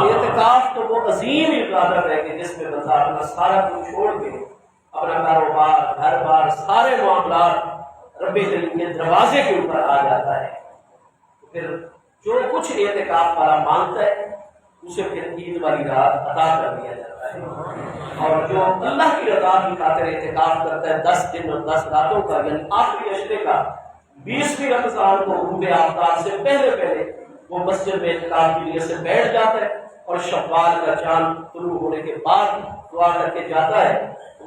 اعتکاف تو وہ عظیم عبادت ہے کہ جس میں بندہ اپنا سارا کچھ چھوڑ کے، اپنا کاروبار، گھر بار، سارے معاملات رب کریم کے دروازے کے اوپر آ جاتا ہے. پھر جو کچھ اعتکاف والا مانگتا ہے اسے پھر عید والی رات ادا کر دیا جاتا ہے. اور جو اللہ کی رضا کی خاطر اعتکاف کرتا ہے 10 دن اور 10 راتوں کا، یعنی آخری عشرے کا 20ویں رمضان کو غروب آفتاب سے پہلے وہ مسجد میں اعتکاف کے لیے سے بیٹھ جاتا ہے اور شوال کا چاند طلوع ہونے کے بعد دعا کر کے جاتا ہے.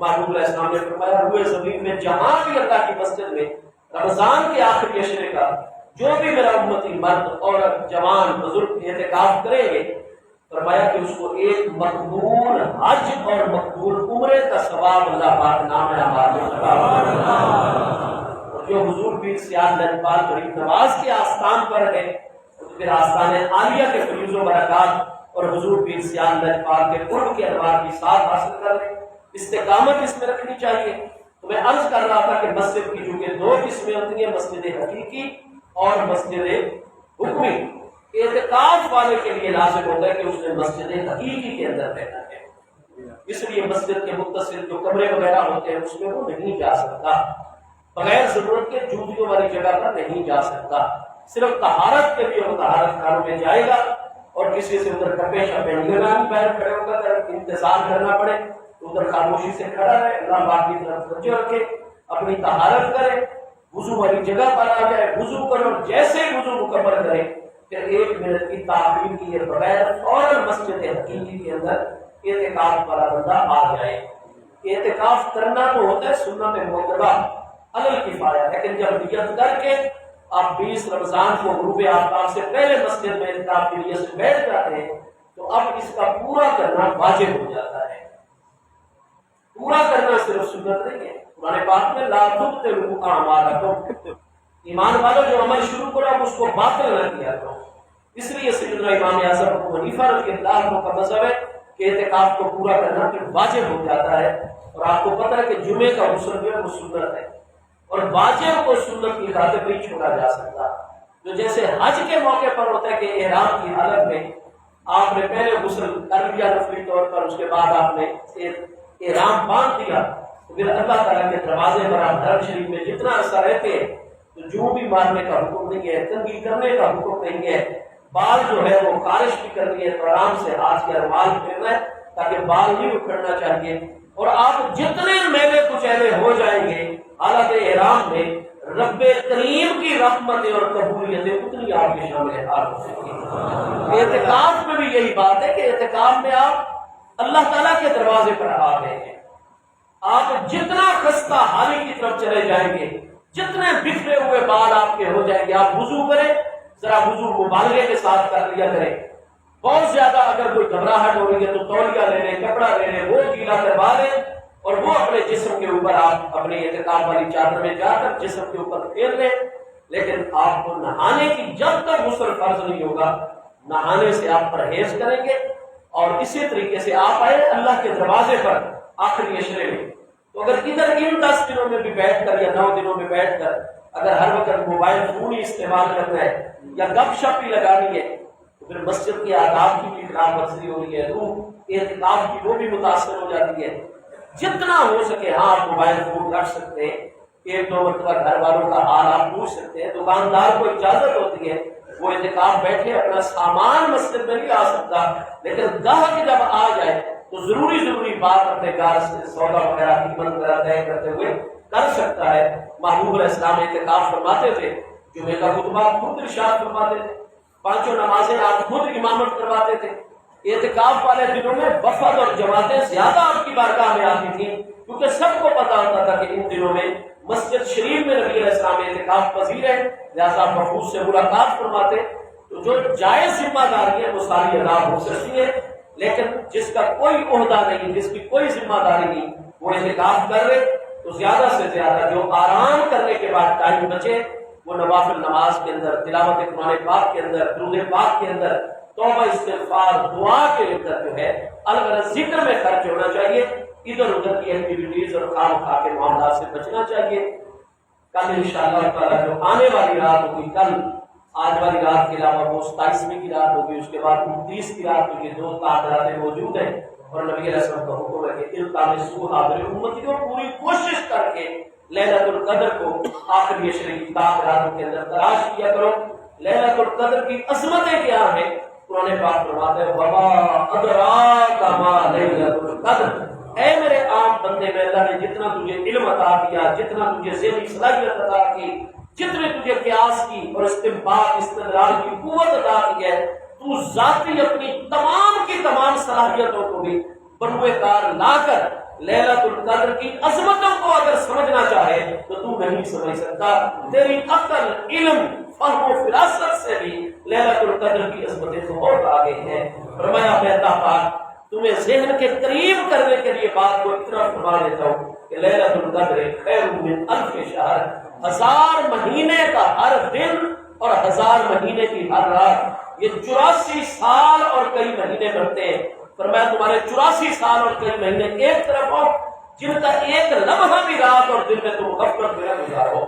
محبوب علیہ السلام نے فرمایا روئے زمین میں جہاں بھی اللہ کی مسجد میں رمضان کے آخری عشرے کا جو بھی میرا امتی مرد، عورت، جوان، بزرگ اعتکاف کریں گے، فرمایا کہ اس کو ایک مقبول حج اور مقبول عمرے کا ثواب اللہ پاک نام اور جو حضور پیر سیاد لجپال غریب نواز کے آستان پر ہے تو پھر آستان عالیہ کے فیوز و برکات اور حضور پیر سیاد لجپال کے قرب کے انوار کی ساتھ حاصل کر لیں. استقامت اس میں رکھنی چاہیے. تو میں عرض کر رہا تھا کہ مسجد کی چونکہ 2 قسمیں ہوتی ہیں، مسجد حقیقی اور مسجد حکمی. اعتکاف والے کے لیے لازم ہوتا ہے کہ اس نے مسجد حقیقی کے اندر رہنا ہے، اس لیے مسجد کے متصل جو کمرے وغیرہ ہوتے ہیں اس میں وہ نہیں جا سکتا، بغیر ضرورت کے جوتیوں والی جگہ پر نہیں جا سکتا، صرف طہارت کے لیے وہ طہارت خانوں میں جائے گا، اور کسی سے ادھر کپے شپے نہیں لگانی، باہر کھڑے ہو کر انتظار کرنا پڑے، ادھر خاموشی سے کھڑا رہے، اللہ پاک کی طرف توجہ رکھے، اپنی طہارت کرے، وضو والی جگہ پر آ جائے، وضو کرے، اور جیسے ہی وضو مکمل کرے پھر 1 منٹ کی تاخیر کیے بغیر فوراً مسجد حقیقی کے اندر اعتکاف والا بندہ آ جائے۔ اعتکاف کرنا تو ہوتا ہے سنت موقعہ علی الکفایہ، لیکن جب نیت کر کے آپ 20 رمضان کو غروب آفتاب سے پہلے مسجد میں اعتکاف کی نیت سے بیٹھ جاتے ہیں تو اب اس کا پورا کرنا واجب ہو جاتا ہے۔ پورا کرنا صرف سنت نہیں ہے، قرآن پاک میں لا تبطلوا اعمالکم، ایمان والوں جو عمل شروع کرو اب اس کو باطل نہ کیا کرو۔ اس لیے سیدنا امام اعظم ابو حنیفہ رضی اللہ عنہ کا مذہب ہے کہ اعتکاف کو پورا کرنا پھر واجب ہو جاتا ہے، اور آپ کو پتہ ہے کہ جمعے کا غسل جو ہے وہ سنت ہے، اور واجب کو سنت کی خاطر نہیں چھوڑا جا سکتا۔ جو جیسے حج کے موقع پر ہوتا ہے کہ احرام کی حالت میں آپ نے پہلے غسل کر لیا نفلی طور پر، اس کے بعد آپ نے احرام باندھ دیا، تو پھر اللہ تعالیٰ کے دروازے پر آپ حرم شریف میں جتنا عرصہ رہتے ہیں تو جو بھی مارنے کا حکم نہیں ہے، تنگی کرنے کا حکم نہیں ہے، بال جو ہے وہ خارش بھی کرنی ہے تو آرام سے ہاتھ کے رومال پھیرنا ہے تاکہ بال نہیں اکھڑنا چاہیے، اور آپ جتنے میلے کچیلے ہو جائیں گے حالت احرام میں رب کریم کی رحمتیں اور قبولیتیں اتنی آپ کے شامل حال ہو سکیں۔ اعتکاف میں بھی یہی بات ہے کہ اعتکاف میں آپ اللہ تعالیٰ کے دروازے پر آ گئے ہیں، آپ جتنا خستہ حالی کی طرف چلے جائیں گے، جتنے بکھرے ہوئے بال آپ کے ہو جائیں گے، آپ وضو کریں، ذرا وضو مبالغے کے ساتھ کر لیا کریں، بہت زیادہ اگر کوئی گھبراہٹ ہو رہی ہے تو تولیہ لے لیں، کپڑا لے لیں، وہ گیلا کروا لیں، اور وہ اپنے جسم کے اوپر آپ اپنے اعتکاف والی چادر میں جا کر جسم کے اوپر پھیر لیں، لیکن آپ کو نہانے کی جب تک غسل فرض نہیں ہوگا نہانے سے آپ پرہیز کریں گے، اور اسی طریقے سے آپ آئے اللہ کے دروازے پر آخری عشرے میں، تو اگر ادھر ان 10 دنوں میں بھی بیٹھ کر یا 9 دنوں میں بیٹھ کر اگر ہر وقت موبائل فون ہی استعمال کرنا ہے یا گپ شپ ہی لگانی ہے تو پھر مسجد کے آداب کی بھی خلاف ورزی ہو رہی ہے، روح اعتکاف کی وہ بھی متاثر ہو جاتی ہے۔ جتنا ہو سکے ہاں آپ موبائل فون رکھ سکتے ہیں، 1-2 مرتبہ گھر والوں کا حال آپ پوچھ سکتے ہیں، دکاندار کو اجازت ہوتی ہے وہ اعتکاف بیٹھے اپنا سامان مسجد میں نہیں آ سکتا، لیکن گاہک جب آ جائے تو ضروری بات اپنے گھر سے سودا وغیرہ قیمت وغیرہ طے کرتے ہوئے کر سکتا ہے۔ محبوب علیہ السلام اعتکاف فرماتے تھے، جمعے کا خطبہ خود ارشاد فرماتے تھے، 5 نمازیں آپ خود امامت کرواتے تھے۔ اعتکاف والے دنوں میں وفد اور جماعتیں زیادہ آپ کی بارگاہ میں آتی تھیں، کیونکہ سب کو پتا ہوتا تھا کہ ان دنوں میں مسجد شریف میں نبی علیہ السلام اعتکاف پذیر ہے، لہٰذا وفود سے ملاقات فرماتے، تو جو جائز ذمہ داری ہے وہ ساری ادا ہو سکتی ہے، لیکن جس کا کوئی عہدہ نہیں، جس کی کوئی ذمہ داری نہیں، وہ اعتکاف کر رہے تو زیادہ سے زیادہ جو آرام کرنے کے بعد ٹائم بچے وہ نوافل نماز کے اندر، تلاوت قرآن پاک کے اندر، درود پاک کے اندر، توبہ استغفار دعا کے اندر جو ہے الغرض ذکر میں خرچ ہونا چاہیے، ادھر ادھر کی ایکٹیویٹیز اور خام خواہ کے معاملات سے بچنا چاہیے۔ کل انشاءاللہ تعالیٰ جو آنے والی رات ہوگی، کل آج والی رات کے علاوہ وہ 27ویں کی رات ہوگی، اس کے بعد 29 کی رات ہوگی، 2 راتیں موجود ہیں، اور نبی علیہ السلام کا حکم ہے کہ التمسوا حاضر امتی کو پوری کوشش کر کے لیلۃ القدر کو آخری عشرے کی راتوں کے اندر تلاش کیا کرو۔ لیلۃ القدر کی عظمتیں کیا ہیں؟ قرآن پاک فرماتا ہے وما ادراک ما لیلۃ القدر، اے میرے عام بندے میں اللہ نے جتنا تجھے علم عطا کیا، جتنا تجھے ذہنی صلاحیت عطا کی، جتنے تجھے قیاس کی اور استنباط استدلال کی قوت عطا کی ہے، تو ذاتی اپنی تمام کی تمام صلاحیتوں کو بھی بروئے کار لا کر لیلۃ القدر کی عظمتوں کو اگر سمجھنا چاہے تو تو نہیں سمجھ سکتا، تیری عقل، علم، فہم و فراست سے بھی لیلۃ القدر کی عظمتیں تو بہت آگے ہیں۔ فرمایا میں اللہ پاک تمہیں ذہن کے قریب کرنے کے لیے بات کو اتنا فرما دیتا ہوں کہ لیلۃ القدر خیر من 1000 شہر، 1000 مہینے کا ہر دن اور 1000 مہینے کی ہر رات، یہ 84 سال اور کئی مہینے بنتے ہیں۔ فرمایا تمہارے 84 سال اور کئی مہینے ایک طرف ہو، جن کا ایک لمحہ بھی رات اور دن میں تم غفلت میں نہ گزارو۔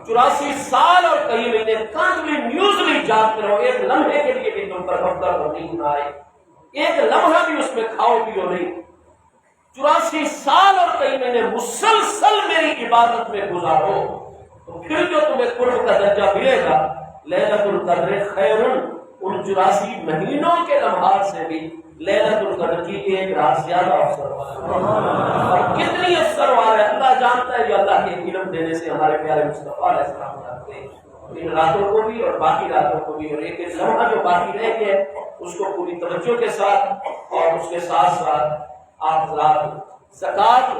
84 سال اور کئی مہینے کانٹلی نیوزلی جاگتے رہو، ایک لمحے کے لیے بھی تم پر غفلت اور نیند نہ آئے، ایک لمحہ بھی اس میں کھاؤ پیو نہیں، 84 سال اور کئی مہینے مسلسل میری عبادت میں گزارو، تو پھر جو تمہیں قرب کا درجہ ملے گا، لیلۃ القدر خیر، ان 84 مہینوں کے لمحات سے بھی لیلۃ القدر کی ایک رات زیادہ افضل اور کتنی افضل ہے اللہ جانتا ہے، جو اللہ کے علم دینے سے ہمارے پیارے مصطفیٰ علیہ السلام جانتے ہیں ان راتوں کو بھی اور باقی راتوں کو بھی، اور ایک ایک لمحہ جو باقی رہ گیا اس کو پوری توجہ کے ساتھ، اور اس کے ساتھ ساتھ آپ حضرات زکوٰۃ،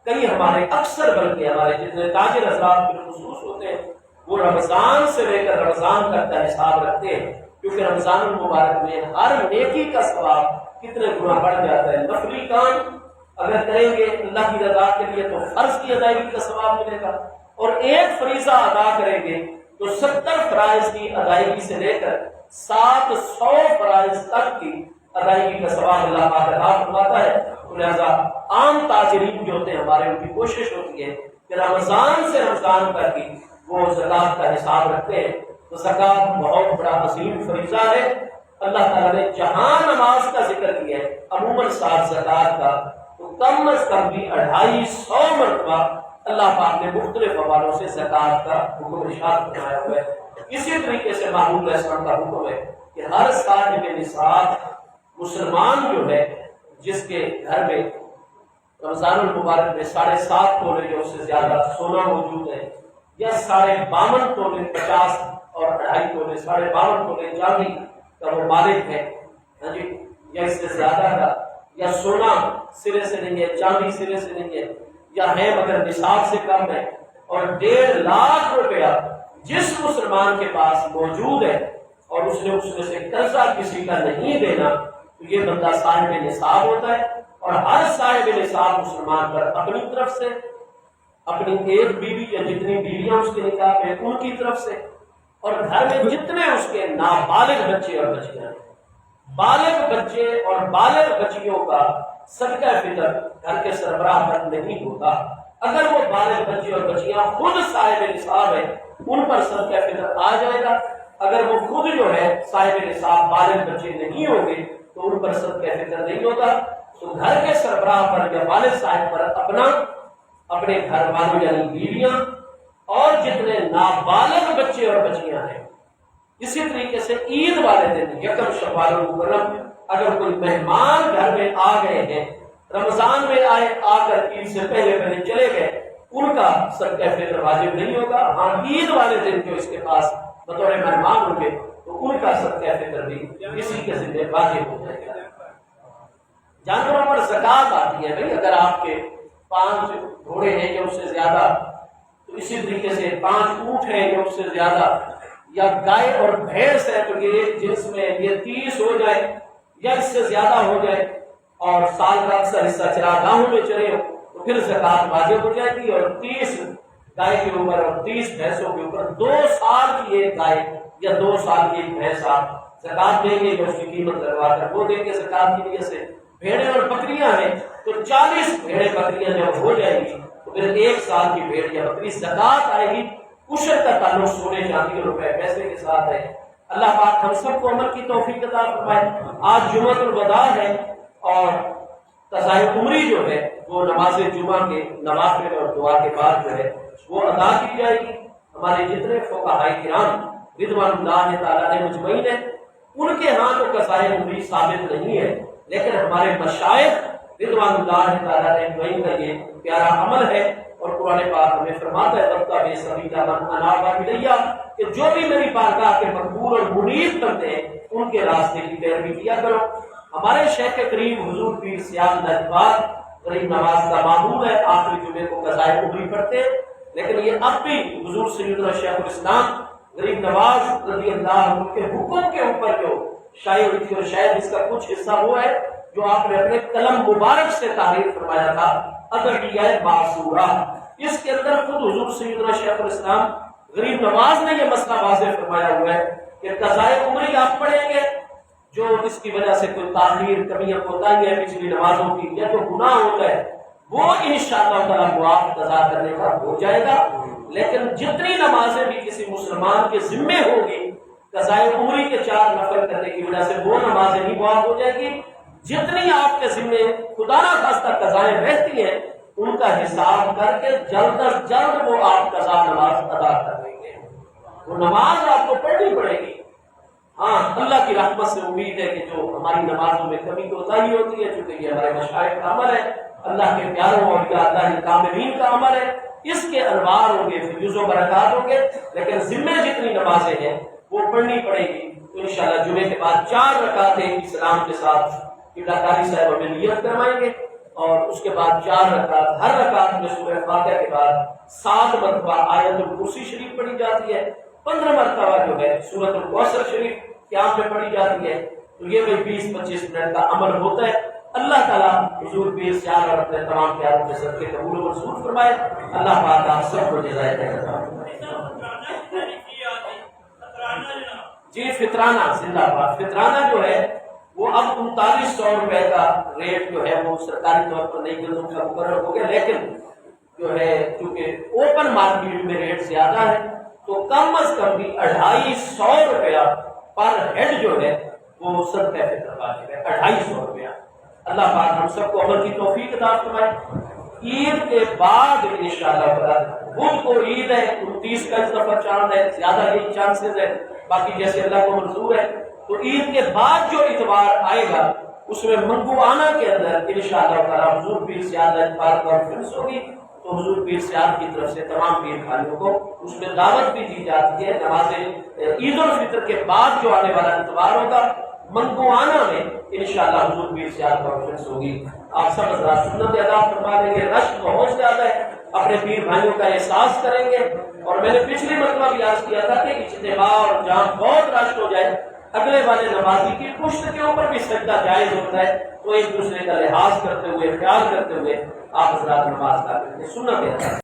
کئی ہمارے اکثر بلکہ ہمارے جتنے تاجر حضرات بالخصوص ہوتے ہیں وہ رمضان سے لے کر رمضان تک کا حساب رکھتے ہیں، کیونکہ رمضان المبارک میں ہر نیکی کا ثواب کتنے گنا بڑھ جاتا ہے، نفلی کام اگر کریں گے اللہ کی رضا کے لیے تو فرض کی ادائیگی کا ثواب ملے گا، اور ایک فریضہ ادا کریں گے تو 70 فرائض کی ادائیگی سے لے کر 700 فرائض تک کی ادائیگی کا ثواب اللہ پاک عطا فرماتا ہے۔ لہذا عام تاجرین جو ہوتے ہیں ہمارے، ان کی کوشش ہوتی ہے کہ رمضان سے رمضان تک کی وہ زکوٰۃ کا حساب رکھتے ہیں، تو زکوٰۃ بہت بڑا عظیم فریضہ ہے۔ اللہ تعالیٰ نے جہاں نماز کا ذکر کیا ہے عموماً ساتھ زکوٰۃ کا، تو کم از کم بھی 250 مرتبہ اللہ پاک نے مختلف حوالوں سے زکوٰۃ کا حکم ارشاد فرمایا ہوا ہے۔ اسی طریقے سے محمود علیہ السلام کا حکم ہے کہ ہر صاحب نصاب مسلمان جو ہے، جس کے گھر میں رمضان المبارک میں 7.5 تولے یا اس سے زیادہ سونا موجود ہے، یا 52 تولے 50 اور 2.5 تولے 52 تولے چاندی کا وہ مالک ہے، ہاں جی، یا اس سے زیادہ کا، یا سونا سرے سے نہیں ہے، چاندی سرے سے نہیں ہے، یا ہے مگر نصاب سے کم ہے، اور 1.5 لاکھ روپیہ جس مسلمان کے پاس موجود ہے اور اس نے اس میں سے قرضہ کسی کا نہیں دینا، تو یہ بندہ صاحب نصاب ہوتا ہے۔ اور ہر صاحب نصاب مسلمان پر اپنی طرف سے، اپنی ایک بیوی یا جتنی بیویاں اس کے نکاح میں ان کی طرف سے، اور گھر میں جتنے اس کے نابالغ بچے اور بچیاں ہیں، بالغ بچے اور بالغ بچیوں کا صدقہ فطر گھر کے سربراہ پر نہیں ہوتا۔ اگر وہ بالغ بچے اور بچیاں خود صاحب نصاب ہیں ان پر صدقہ فطر آ جائے گا، اگر وہ خود جو ہے صاحب نصاب بالغ بچے نہیں ہوں گے تو ان پر صدقہ فطر نہیں ہوگا۔ تو گھر کے سربراہ پر یا والد صاحب پر اپنے گھر والوں یعنی بیویاں اور جتنے نابالغ بچے اور بچیاں ہیں، اسی طریقے سے عید والے دن یکم شوال المحرم اگر کوئی مہمان گھر میں آ گئے ہیں، رمضان میں آئے، آ کر عید سے پہلے چلے گئے، ان کا صدقہ فطر واجب نہیں ہوگا۔ ہاں عید والے دن جو اس کے پاس بطور مہمان ہوں گے تو ان کا صدقہ فطر بھی اسی کے ذمہ واجب ہو جائے گا۔ جانوروں پر زکوٰۃ آتی ہے، بھائی اگر آپ کے 5 گھوڑے ہیں یا اس سے زیادہ، تو اسی طریقے سے 5 اونٹ ہیں یا اس سے زیادہ، یا گائے اور بھینس ہے تو یہ جنس میں یہ 30 ہو جائے یا اس سے زیادہ ہو جائے، اور سال کا اکثر حصہ چراگاہوں میں چرے ہو تو پھر زکوٰۃ واجب ہو جائے گی، اور 30 گائے کے اوپر اور 30 بھینسوں کے اوپر 2 سال کی ایک گائے یا 2 سال کی ایک بھینس آپ زکوٰۃ دیں گے، جو اس کی قیمت لگوا کر وہ دیں گے زکوٰۃ کی نیت سے۔ بھیڑیں اور بکریاں ہیں تو 40 بھیڑیں بکریاں جب ہو جائیں گی تو پھر 1 سال کی بھیڑ یا بکری زکوٰۃ آئے گی۔ عشر کا تعلق سونے چاندی روپے پیسے کے ساتھ ہے۔ اللہ پاک ہم سب کو عمل کی توفیق عطا فرمائے۔ آج جمعۃ الوداع ہے اور قضاء عمری جو ہے وہ نماز جمعہ کے نوافل اور دعا کے بعد جو ہے وہ ادا کی جائے گی۔ ہمارے جتنے فقہاء کرام رضوان اللہ تعالیٰ نے مجمعین ہیں، ان کے ہاں تو قضاء عمری ثابت نہیں ہے، لیکن ہمارے مشائخ رضوان اللہ تعالیٰ نے مجمعین کا یہ پیارا عمل ہے، اور قرآن پاک ہمیں فرماتا ہے وَاتَّبِعْ سَبِيلَ مَنْ أَنَابَ إِلَيَّ کہ جو بھی میری بارگاہ کے مقبول اور منیب بندے ہیں ان کے راستے کی پیروی کیا کرو۔ ہمارے شیخ کریم حضور پیر سیاض نجبات غریب نواز کا معمول ہے، آخری جمعے کو قضاء عمری پڑھتے، لیکن یہ اب بھی حضور سیدنا شیخ الاسلام غریب نواز رضی اللہ عنہ کے حکم کے اوپر جو شائع ہوئی تھی، اور شاید اس کا کچھ حصہ وہ ہے جو آپ نے اپنے قلم مبارک سے تحریر فرمایا تھا، ادعیہ معصورہ۔ اس کے اندر خود حضور سیدنا شیخ الاسلام غریب نواز نے یہ مسئلہ واضح فرمایا ہوا ہے کہ قضاء عمری آپ پڑھیں گے جو اس کی وجہ سے کوئی تاخیر، کمیاں، کوتاہی ہے پچھلی نمازوں کی، یا تو گناہ ہوتا ہے وہ انشاءاللہ تعالیٰ معاف قضا کرنے کا ہو جائے گا. لیکن جتنی نمازیں بھی کسی مسلمان کے ذمے ہوگی قضائے عمری کے 4 نفل کرنے کی وجہ سے وہ نمازیں نہیں معاف ہو جائے گی. جتنی آپ کے ذمے خدا نہ خواستہ قضائیں رہتی ہیں ان کا حساب کر کے جلد از جلد وہ آپ قضا نماز ادا کر دیں گے. وہ نماز آپ کو پڑھنی پڑے گی. ہاں اللہ کی رحمت سے امید ہے کہ جو ہماری نمازوں میں کمی کوتاہی ہوتی ہے چونکہ یہ ہمارے مشائخ کا عمل ہے, اللہ کے پیاروں اور اللہ کے کاملین کا عمل ہے, اس کے انوار ہوں گے, فیوز و برکات ہوں گے, لیکن ذمے جتنی نمازیں ہیں وہ پڑھنی پڑے گی. تو انشاءاللہ جمعے کے بعد 4 رکعتیں سلام کے ساتھ قبلہ کاری صاحب ہمیں نیت کروائیں گے اور اس کے بعد 4 رکعت, ہر رکعت میں سورہ فاتحہ کے بعد 7 مرتبہ آیت الکرسی شریف پڑھی جاتی ہے, 15 مرتبہ جو ہے سورۃ الکوثر شریف قیام میں پڑھی جاتی ہے. تو یہ بھی 20-25 منٹ کا عمل ہوتا ہے. اللہ تعالیٰ حضور پیر سیال اور اپنے تمام پیاروں کے صدقے قبول و منظور فرمائے. اللہ پاک آپ سب کو جزائے خیر عطا فرمائے. جی فطرانہ زندہ باد. فطرانہ جو ہے وہ اب 3900 روپے کا ریٹ جو ہے وہ سرکاری طور پر نئی گندم کا مقرر ہو گیا, لیکن جو ہے چونکہ اوپن مارکیٹ میں ریٹ زیادہ ہے تو کم از کم بھی 250 روپیہ پر ہیڈ جو ہے وہ صدقہ فطر واجب ہے. 250 روپیہ. اللہ پاک ہم سب کو عمل کی توفیق عطا فرمائے. عید کے بعد انشاءاللہ تعالی بدھ کو عید ہے, 29 کا اس دفعہ چاند ہے, زیادہ یہی چانسز ہے, باقی جیسے اللہ کو منظور ہے. تو عید کے بعد جو اتوار آئے گا اس میں منگوانا کے اندر انشاءاللہ تعالی حضور پیر سیال اتوار کانفرنس ہوگی. تو حضور پیر سیال کی طرف سے تمام پیر بھائیوں کو اس میں دعوت بھی دی جاتی ہے. نماز عید الفطر کے بعد جو آنے والا اتوار ہوگا منگوانا میں انشاءاللہ حضور پیر سیال کانفرنس ہوگی. آپ سب حضرات سنت ادا فرما دیں گے. رش بہت زیادہ ہے, اپنے پیر بھائیوں کا احساس کریں گے. اور میں نے پچھلی مرتبہ بھی عرض کیا تھا کہ اجتماع اور جہاں بہت رش ہو جائے اگلے والے نمازی کی پشت کے اوپر بھی سجدہ جائز ہوتا ہے, تو ایک دوسرے کا لحاظ کرتے ہوئے خیال کرتے ہوئے آپ حضرات نماز ادا کریں. سنت ادا